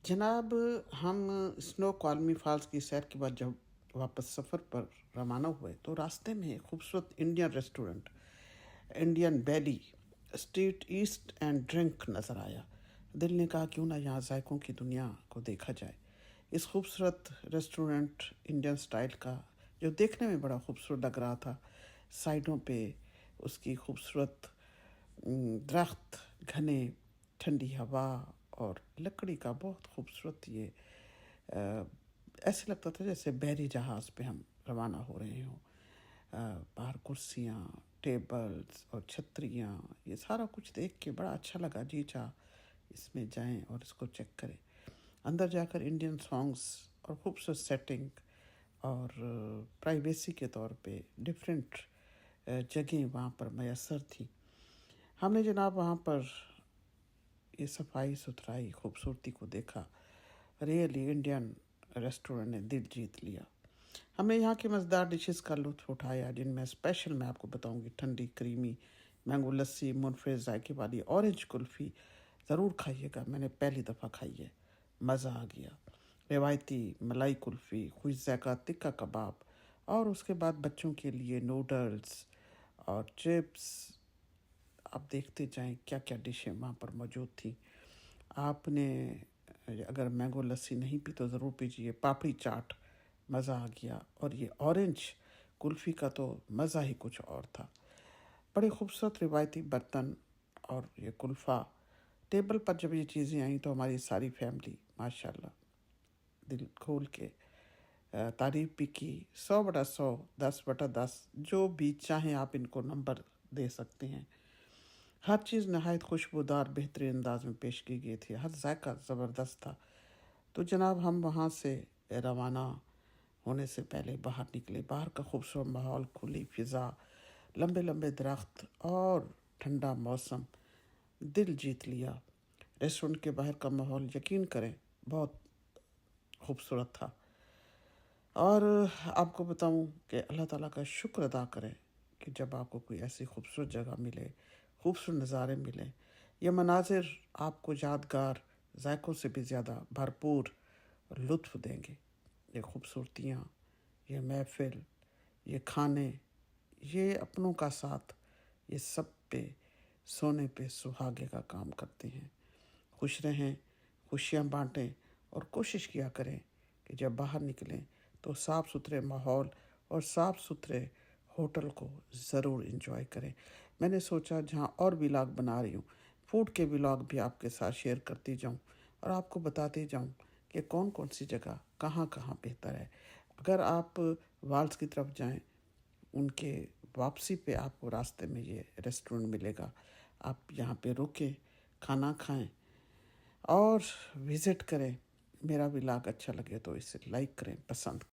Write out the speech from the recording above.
जनाब, हम snow call me false की सैर के बाद जब वापस सफ़र पर रवाना हुए तो रास्ते में एक खूबसूरत Indian restaurant Indian valley street east and drink नज़र आया। दिल ने कहा क्यों ना यहाँ जायकों की दुनिया को देखा जाए। इस खूबसूरत रेस्टोरेंट इंडियन स्टाइल का जो देखने में बड़ा खूबसूरत लग रहा था, साइडों पे उसकी खूबसूरत दरख्त, घने, ठंडी हवा और लकड़ी का बहुत खूबसूरत ये अ, ऐसे लगता था जैसे बहरी जहाज़ पे हम रवाना हो रहे हों। बाहर कुर्सियाँ, टेबल्स और छतरियाँ, ये सारा कुछ देख के बड़ा अच्छा लगा। जी चाह इसमें जाएं और इसको चेक करें। अंदर जाकर इंडियन सॉन्ग्स और खूबसूरत सेटिंग और प्राइवेसी के तौर पे डिफरेंट जगह वहाँ पर मैसर थी। हमने जनाब वहाँ पर ये सफाई सुथराई खूबसूरती को देखा। रियली इंडियन रेस्टोरेंट ने दिल जीत लिया। हमने यहाँ की मज़ेदार डिशेस का लुत्फ़ उठाया, जिनमें स्पेशल मैं आपको बताऊंगी ठंडी क्रीमी मैंगो लस्सी, मुनफरेद जायके वाली ऑरेंज कुल्फ़ी। ज़रूर खाइएगा, मैंने पहली दफ़ा खाई है, मज़ा आ गया। रिवायती मलाई कुल्फ़ी, खुश जायका तिक्का कबाब और उसके बाद बच्चों के लिए नूडल्स और चिप्स। आप देखते जाएं क्या क्या डिशें वहाँ पर मौजूद थी। आपने अगर मैंगो लस्सी नहीं पी तो ज़रूर पीजिए। पापड़ी चाट, मज़ा आ गया। और ये ऑरेंज कुल्फ़ी का तो मज़ा ही कुछ और था। बड़े खूबसूरत रिवायती बर्तन और ये कुल्फ़ा। टेबल पर जब ये चीज़ें आई तो हमारी सारी फैमिली माशाल्लाह दिल खोल के तारीफ़ भी की। 100/100, 10/10, जो भी चाहें आप इनको नंबर दे सकते हैं। हर चीज़ नहायत खुशबूदार बेहतरीन अंदाज में पेश की गई थी। हर जायका ज़बरदस्त था। तो जनाब हम वहाँ से रवाना होने से पहले बाहर निकले। बाहर का खूबसूरत माहौल, खुली फ़िज़ा, लंबे लंबे दरख्त और ठंडा मौसम दिल जीत लिया। रेस्टोरेंट के बाहर का माहौल यकीन करें बहुत खूबसूरत था। और आपको बताऊं कि अल्लाह ताला का शुक्र अदा करें कि जब आपको कोई ऐसी खूबसूरत जगह मिले, खूबसूरत नज़ारे मिले, ये मनाजिर आपको यादगार जायकों से भी ज़्यादा भरपूर लुत्फ़ देंगे। ये खूबसूरतियाँ, ये महफ़िल, ये खाने, ये अपनों का साथ, ये सब पे सोने पे सुहागे का काम करते हैं। खुश रहें, खुशियाँ बाँटें और कोशिश किया करें कि जब बाहर निकलें तो साफ़ सुथरे माहौल और साफ़ सुथरे होटल को ज़रूर एंजॉय करें। मैंने सोचा जहाँ और व्लॉग बना रही हूँ, फूड के व्लॉग भी आपके साथ शेयर करती जाऊँ और आपको बताते जाऊँ कि कौन कौन सी जगह कहाँ कहाँ बेहतर है। अगर आप वाल्स की तरफ जाएं, उनके वापसी पे आपको रास्ते में ये रेस्टोरेंट मिलेगा। आप यहाँ पे रुकें, खाना खाएं और विज़िट करें। मेरा व्लॉग अच्छा लगे तो इसे लाइक करें, पसंद